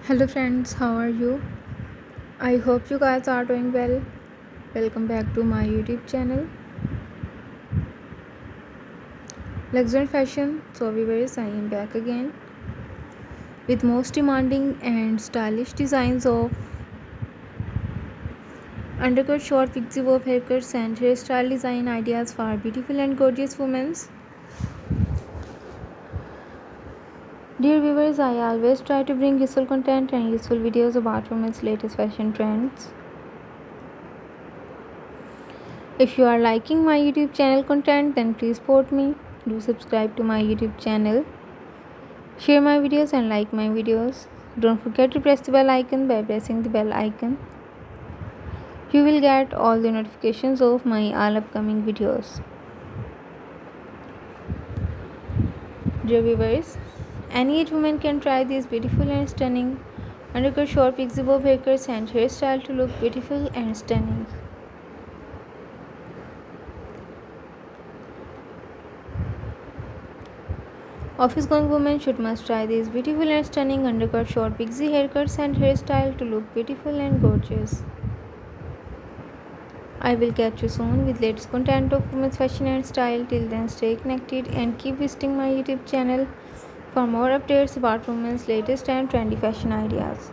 Hello friends, how are you? I hope you guys are doing well. Welcome back to my YouTube channel Luxury Fashion. So viewers, I am back again with most demanding and stylish designs of undercut, short, pixie bob haircuts and hairstyle design ideas for beautiful and gorgeous women. Dear viewers, I always try to bring useful content and useful videos about women's latest fashion trends. If you are liking my YouTube channel content, then please support me. Do subscribe to my YouTube channel, share my videos and like my videos. Don't forget to press the bell icon. By pressing the bell icon, you will get all the notifications of my all upcoming videos. Dear viewers, any age woman can try these beautiful and stunning undercut, short, pixie bob haircuts and hairstyle to look beautiful and stunning. Office going women should must try these beautiful and stunning undercut, short, pixie haircuts and hairstyle to look beautiful and gorgeous. I will catch you soon with latest content of women's fashion and style. Till then, stay connected and keep visiting my YouTube channel for more updates about women's latest and trendy fashion ideas.